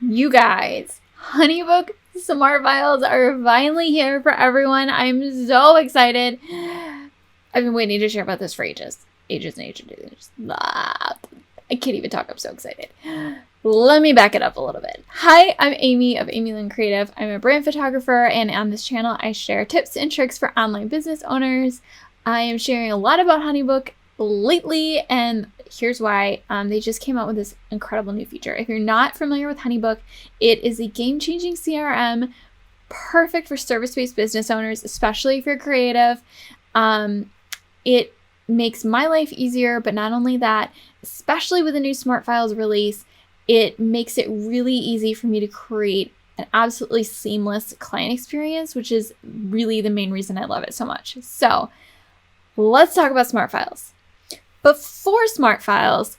You guys, Honeybook Smart Files are finally here for everyone. I'm so excited. I've been waiting to share about this for ages. Ages. I can't even talk. I'm so excited. Let me back it up a little bit. Hi, I'm Amy of Amy Lynn Creative. I'm a brand photographer, and on this channel, I share tips and tricks for online business owners. I am sharing a lot about Honeybook lately, and here's why. They just came out with this incredible new feature. If you're not familiar with Honeybook, it is a game-changing CRM, perfect for service-based business owners, especially if you're creative. It makes my life easier, but not only that, especially with the new Smart Files release, it makes it really easy for me to create an absolutely seamless client experience, which is really the main reason I love it so much. So let's talk about Smart Files. Before Smart Files,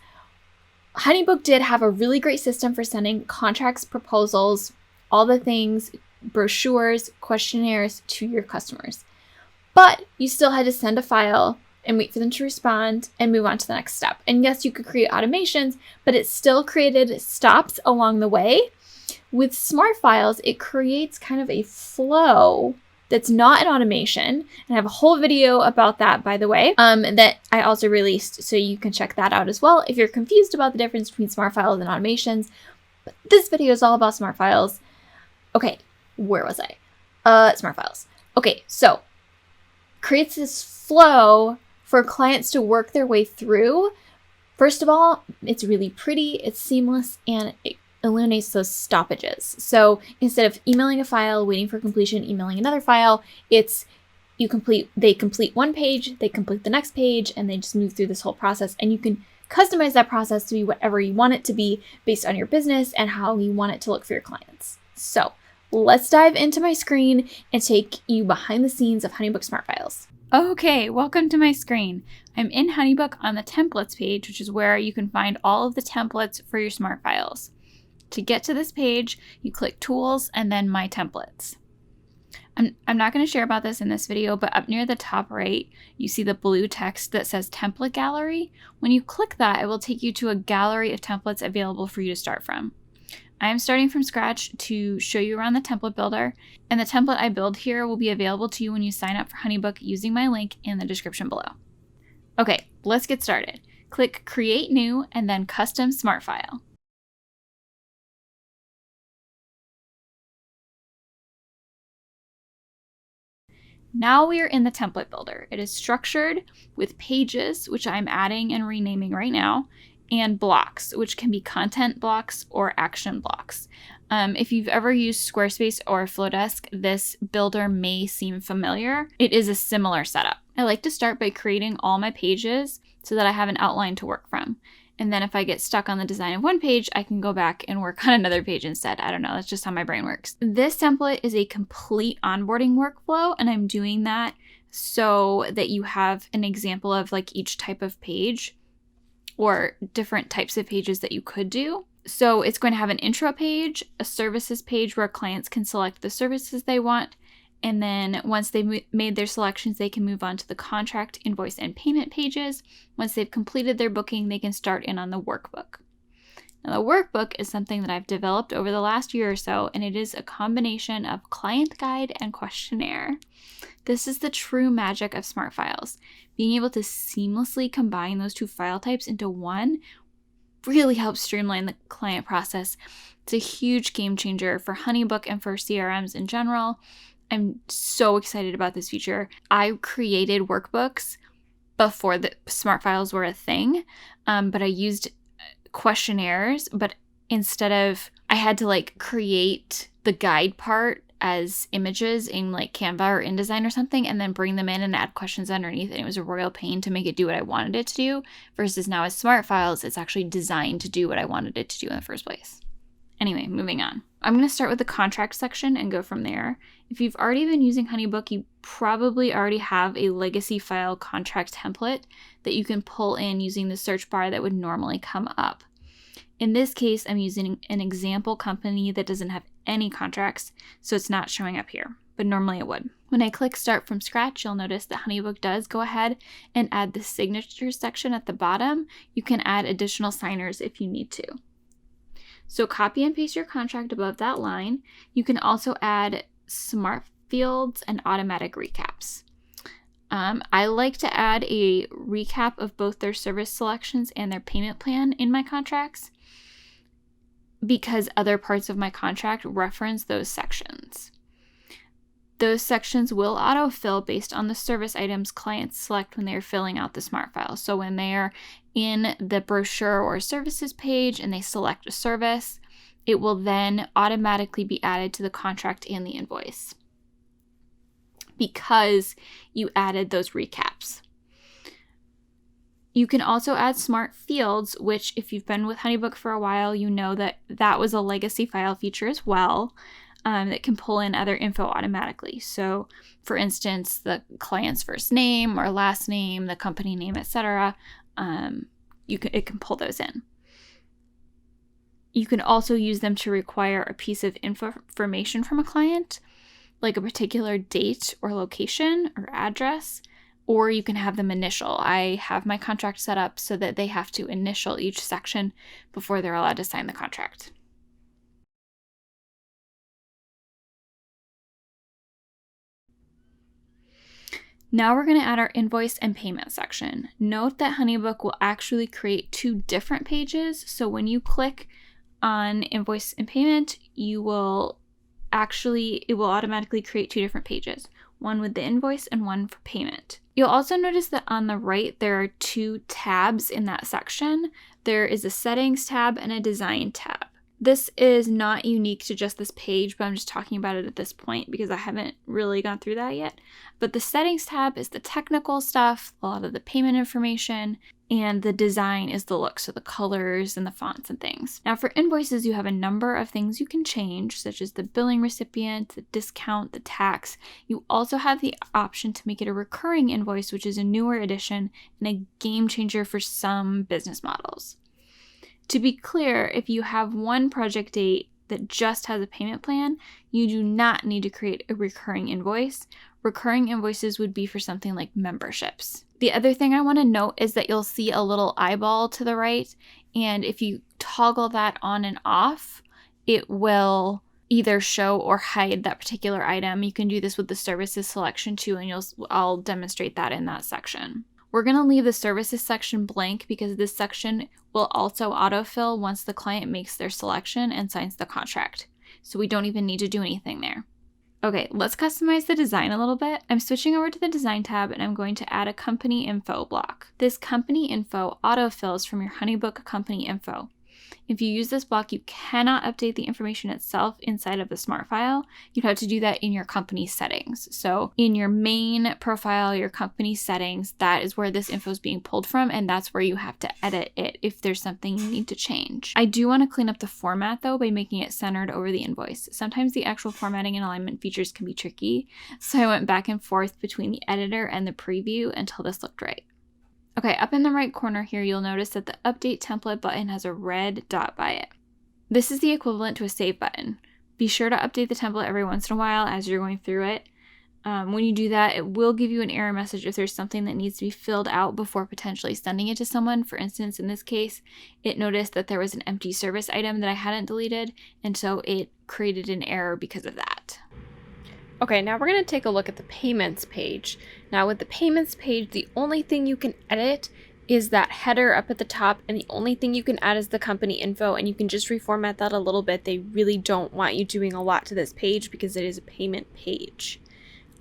Honeybook did have a really great system for sending contracts, proposals, all the things, brochures, questionnaires to your customers. But you still had to send a file and wait for them to respond and move on to the next step. And yes, you could create automations, but it still created stops along the way. With Smart Files, it creates kind of a flow that's not an automation. And I have a whole video about that, by the way, that I also released, so you can check that out as well if you're confused about the difference between Smart Files and automations. But this video is all about Smart Files. Okay, where was I? Smart Files. Okay, so creates this flow for clients to work their way through. First of all, it's really pretty, it's seamless, and it eliminates those stoppages. So instead of emailing a file, waiting for completion, emailing another file, they complete one page, they complete the next page, and they just move through this whole process. And you can customize that process to be whatever you want it to be based on your business and how you want it to look for your clients. So let's dive into my screen and take you behind the scenes of Honeybook Smart Files. Okay, welcome to my screen. I'm in Honeybook on the templates page, which is where you can find all of the templates for your Smart Files. To get to this page, you click Tools and then My Templates. I'm not going to share about this in this video, but up near the top right, you see the blue text that says Template Gallery. When you click that, it will take you to a gallery of templates available for you to start from. I am starting from scratch to show you around the template builder, and the template I build here will be available to you when you sign up for Honeybook using my link in the description below. Okay, let's get started. Click Create New and then Custom Smart File. Now we are in the template builder. It is structured with pages, which I'm adding and renaming right now, and blocks, which can be content blocks or action blocks. If you've ever used Squarespace or Flowdesk, this builder may seem familiar. It is a similar setup. I like to start by creating all my pages so that I have an outline to work from. And then if I get stuck on the design of one page, I can go back and work on another page instead. I don't know, that's just how my brain works. This template is a complete onboarding workflow, and I'm doing that so that you have an example of like each type of page or different types of pages that you could do. So it's going to have an intro page, a services page where clients can select the services they want, and then once they've made their selections, they can move on to the contract, invoice, and payment pages. Once they've completed their booking, they can start in on the workbook. Now, the workbook is something that I've developed over the last year or so, and it is a combination of client guide and questionnaire. This is the true magic of Smart Files. Being able to seamlessly combine those two file types into one really helps streamline the client process. It's a huge game changer for Honeybook and for CRMs in general. I'm so excited about this feature. I created workbooks before the Smart Files were a thing, but I used questionnaires, but instead of, I had to like create the guide part as images in like Canva or InDesign or something, and then bring them in and add questions underneath, and it was a royal pain to make it do what I wanted it to do, versus now as Smart Files, it's actually designed to do what I wanted it to do in the first place. Anyway, moving on. I'm going to start with the contract section and go from there. If you've already been using Honeybook, you probably already have a legacy file contract template that you can pull in using the search bar that would normally come up. In this case, I'm using an example company that doesn't have any contracts, so it's not showing up here, but normally it would. When I click Start from Scratch, you'll notice that Honeybook does go ahead and add the signature section at the bottom. You can add additional signers if you need to. So copy and paste your contract above that line. You can also add smart fields and automatic recaps. I like to add a recap of both their service selections and their payment plan in my contracts because other parts of my contract reference those sections. Those sections will autofill based on the service items clients select when they are filling out the smart file. So when they are in the brochure or services page and they select a service, it will then automatically be added to the contract and the invoice because you added those recaps. You can also add smart fields, which if you've been with Honeybook for a while, you know that that was a legacy file feature as well. That can pull in other info automatically. So for instance, the client's first name or last name, the company name, etc. It can pull those in. You can also use them to require a piece of information from a client, like a particular date or location or address, or you can have them initial. I have my contract set up so that they have to initial each section before they're allowed to sign the contract. Now we're going to add our invoice and payment section. Note that Honeybook will actually create 2 different pages. So when you click on invoice and payment, it will automatically create 2 different pages, one with the invoice and one for payment. You'll also notice that on the right, there are 2 tabs in that section. There is a settings tab and a design tab. This is not unique to just this page, but I'm just talking about it at this point because I haven't really gone through that yet. But the settings tab is the technical stuff, a lot of the payment information, and the design is the look, so the colors and the fonts and things. Now for invoices, you have a number of things you can change, such as the billing recipient, the discount, the tax. You also have the option to make it a recurring invoice, which is a newer addition and a game changer for some business models. To be clear, if you have one project date that just has a payment plan, you do not need to create a recurring invoice. Recurring invoices would be for something like memberships. The other thing I want to note is that you'll see a little eyeball to the right, and if you toggle that on and off, it will either show or hide that particular item. You can do this with the services selection too, and I'll demonstrate that in that section. We're going to leave the services section blank because this section will also autofill once the client makes their selection and signs the contract. So we don't even need to do anything there. Okay, let's customize the design a little bit. I'm switching over to the design tab and I'm going to add a company info block. This company info autofills from your Honeybook company info. If you use this block, you cannot update the information itself inside of the smart file. You'd have to do that in your company settings. So in your main profile, your company settings, that is where this info is being pulled from, and that's where you have to edit it if there's something you need to change. I do want to clean up the format though by making it centered over the invoice. Sometimes the actual formatting and alignment features can be tricky, so I went back and forth between the editor and the preview until this looked right. Okay, up in the right corner here, you'll notice that the Update Template button has a red dot by it. This is the equivalent to a save button. Be sure to update the template every once in a while as you're going through it. When you do that, it will give you an error message if there's something that needs to be filled out before potentially sending it to someone. For instance, in this case, it noticed that there was an empty service item that I hadn't deleted, and so it created an error because of that. Okay, now we're going to take a look at the payments page. Now with the payments page, the only thing you can edit is that header up at the top, and the only thing you can add is the company info, and you can just reformat that a little bit. They really don't want you doing a lot to this page because it is a payment page.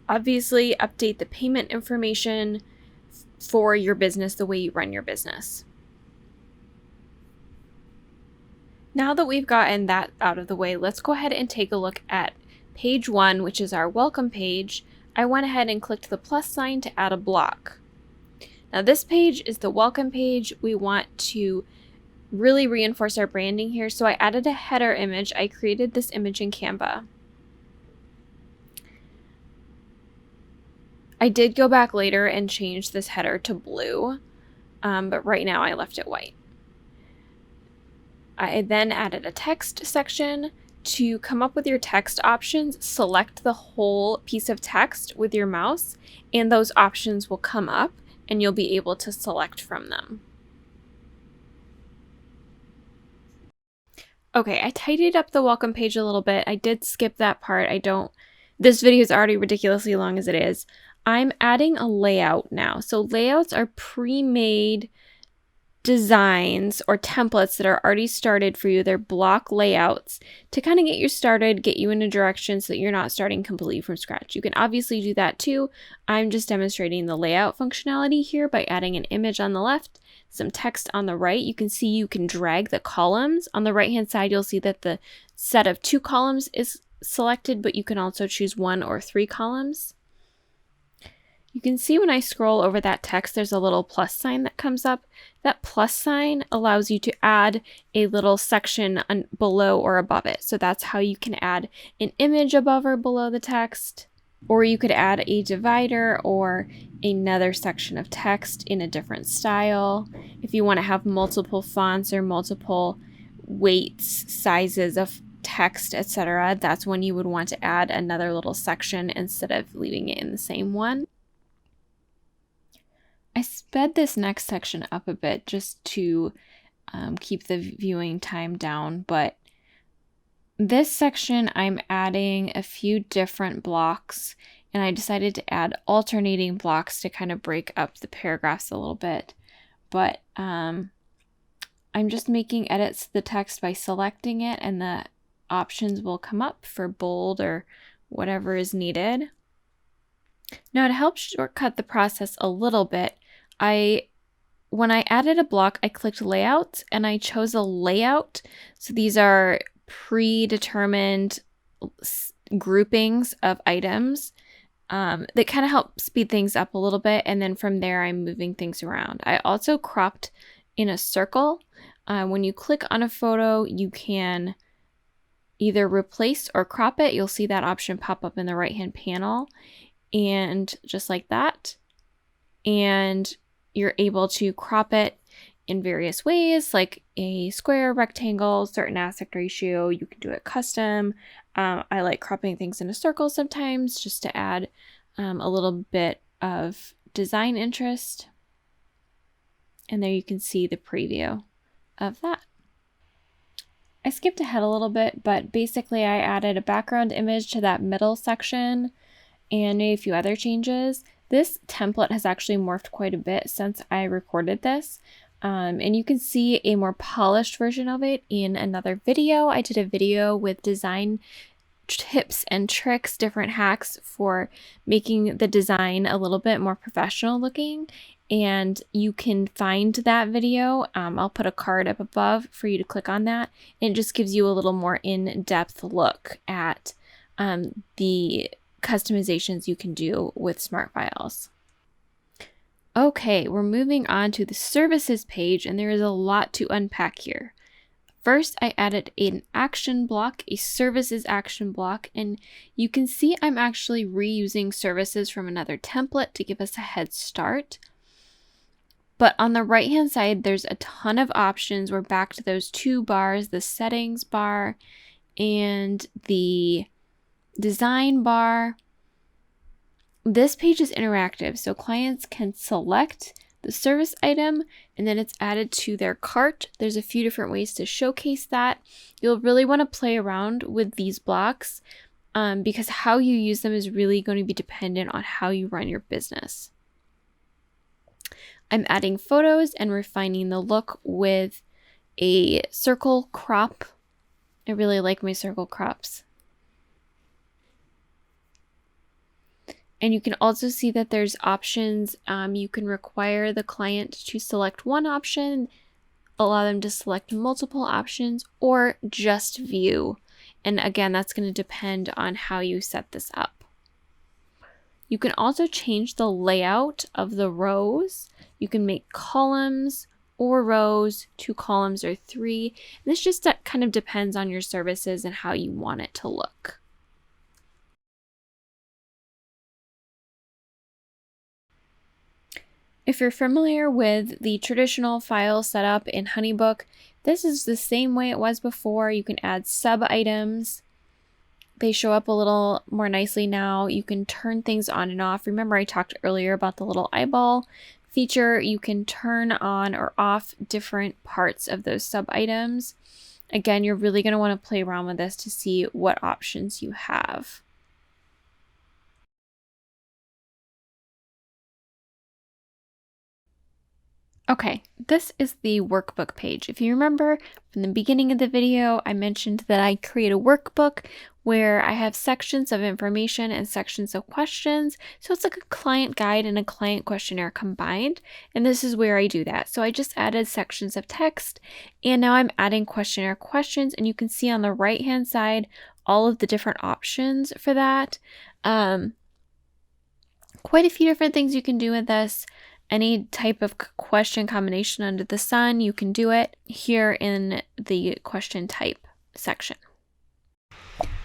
Obviously, update the payment information for your business the way you run your business. Now that we've gotten that out of the way, let's go ahead and take a look at page 1, which is our welcome page. I went ahead and clicked the plus sign to add a block. Now this page is the welcome page. We want to really reinforce our branding here, so I added a header image. I created this image in Canva. I did go back later and change this header to blue, but right now I left it white. I then added a text section. To come up with your text options, select the whole piece of text with your mouse, and those options will come up and you'll be able to select from them. Okay, I tidied up the welcome page a little bit. I did skip that part. This video is already ridiculously long as it is. I'm adding a layout now. So layouts are pre-made designs or templates that are already started for you. They're block layouts to kind of get you started, get you in a direction so that you're not starting completely from scratch. You can obviously do that too. I'm just demonstrating the layout functionality here by adding an image on the left, some text on the right. You can see you can drag the columns. On the right hand side, you'll see that the set of 2 columns is selected, but you can also choose 1 or 3 columns. You can see when I scroll over that text, there's a little plus sign that comes up. That plus sign allows you to add a little section below or above it. So that's how you can add an image above or below the text, or you could add a divider or another section of text in a different style. If you want to have multiple fonts or multiple weights, sizes of text, etc., that's when you would want to add another little section instead of leaving it in the same one. I sped this next section up a bit just to keep the viewing time down, but this section I'm adding a few different blocks, and I decided to add alternating blocks to kind of break up the paragraphs a little bit. But I'm just making edits to the text by selecting it, and the options will come up for bold or whatever is needed. Now, to help shortcut the process a little bit, when I added a block, I clicked layout and I chose a layout. So these are predetermined groupings of items that kind of help speed things up a little bit. And then from there, I'm moving things around. I also cropped in a circle. When you click on a photo, you can either replace or crop it. You'll see that option pop up in the right-hand panel. And just like that. And you're able to crop it in various ways, like a square, rectangle, certain aspect ratio. You can do it custom. I like cropping things in a circle sometimes just to add a little bit of design interest. And there you can see the preview of that. I skipped ahead a little bit, but basically I added a background image to that middle section and made a few other changes. This template has actually morphed quite a bit since I recorded this. And you can see a more polished version of it in another video. I did a video with design tips and tricks, different hacks for making the design a little bit more professional looking. And you can find that video. I'll put a card up above for you to click on that. And it just gives you a little more in-depth look at the customizations you can do with Smart Files. Okay, we're moving on to the services page, and there is a lot to unpack here. First, I added an action block, a services action block, and you can see I'm actually reusing services from another template to give us a head start. But on the right-hand side, there's a ton of options. We're back to those 2 bars, the settings bar and the design bar. This page is interactive, so clients can select the service item and then it's added to their cart. There's a few different ways to showcase that. You'll really want to play around with these blocks because how you use them is really going to be dependent on how you run your business. I'm adding photos and refining the look with a circle crop. I really like my circle crops. And you can also see that there's options. You can require the client to select one option, allow them to select multiple options, or just view. And again, that's going to depend on how you set this up. You can also change the layout of the rows. You can make columns or rows, 2 columns or 3. And this just kind of depends on your services and how you want it to look. If you're familiar with the traditional file setup in Honeybook, this is the same way it was before. You can add sub-items. They show up a little more nicely now. You can turn things on and off. Remember I talked earlier about the little eyeball feature. You can turn on or off different parts of those sub-items. Again, you're really going to want to play around with this to see what options you have. Okay, this is the workbook page. If you remember from the beginning of the video, I mentioned that I create a workbook where I have sections of information and sections of questions. So it's like a client guide and a client questionnaire combined. And this is where I do that. So I just added sections of text, and now I'm adding questionnaire questions. And you can see on the right-hand side all of the different options for that. Quite a few different things you can do with this. Any type of question combination under the sun, you can do it here in the question type section.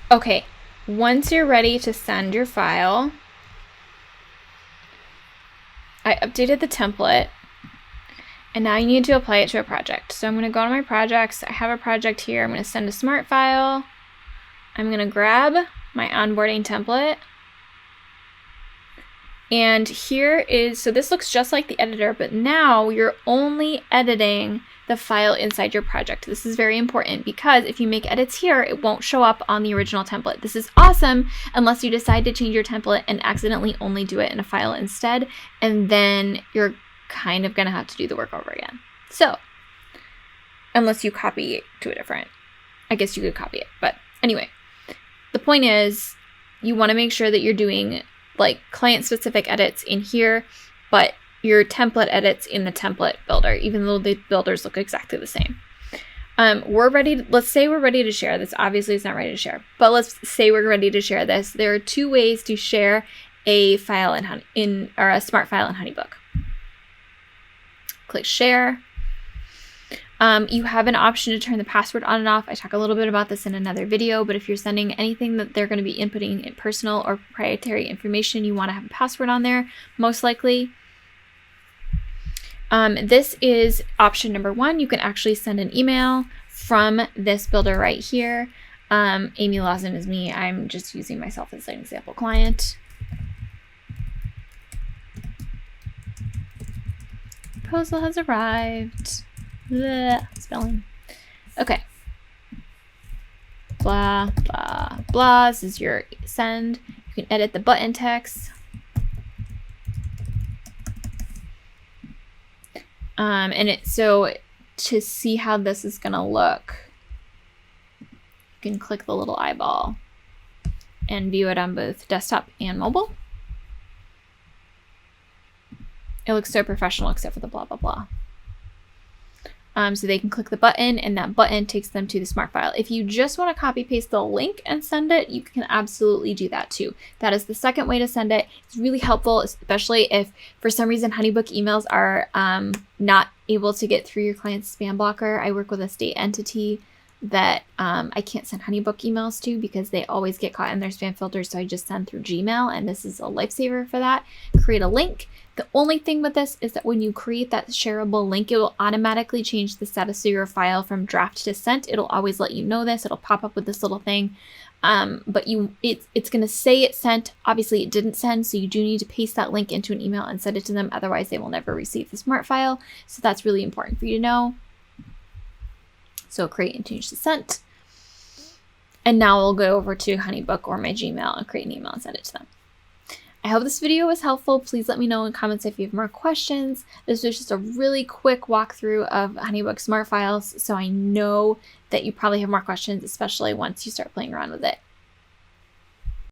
Okay, once you're ready to send your file, I updated the template, and now you need to apply it to a project. So I'm going to go to my projects. I have a project here. I'm going to send a smart file. I'm going to grab my onboarding template. And here is, so this looks just like the editor, but now you're only editing the file inside your project. This is very important because if you make edits here, it won't show up on the original template. This is awesome unless you decide to change your template and accidentally only do it in a file instead, and then you're kind of gonna have to do the work over again. So, unless you copy it to a different, I guess you could copy it, but anyway, the point is you wanna make sure that you're doing like client-specific edits in here, but your template edits in the template builder, even though the builders look exactly the same. Let's say we're ready to share this. Obviously, it's not ready to share, but let's say we're ready to share this. There are two ways to share a file or a smart file in Honeybook. Click share. You have an option to turn the password on and off. I talk a little bit about this in another video, but if you're sending anything that they're going to be inputting in personal or proprietary information, you want to have a password on there, most likely. This is option number 1. You can actually send an email from this builder right here. Amy Lawson is me. I'm just using myself as an example client. Proposal has arrived. Blech, spelling. Okay. Blah, blah, blah. This is your send. You can edit the button text. So to see how this is going to look, you can click the little eyeball and view it on both desktop and mobile. It looks so professional except for the blah, blah, blah. So they can click the button, and that button takes them to the smart file. If you just want to copy paste the link and send it, you can absolutely do that too. That is the second way to send it. It's really helpful, especially if for some reason Honeybook emails are not able to get through your client's spam blocker. I work with a state entity that I can't send Honeybook emails to because they always get caught in their spam filters. So I just send through Gmail, and this is a lifesaver for that. Create a link. The only thing with this is that when you create that shareable link, it will automatically change the status of your file from draft to sent. It'll always let you know this. It'll pop up with this little thing. But it's going to say it sent. Obviously, it didn't send, so you do need to paste that link into an email and send it to them. Otherwise, they will never receive the smart file. So that's really important for you to know. So create and change the sent. And now we'll go over to Honeybook or my Gmail and create an email and send it to them. I hope this video was helpful. Please let me know in comments if you have more questions. This was just a really quick walkthrough of Honeybook Smart Files, so I know that you probably have more questions, especially once you start playing around with it.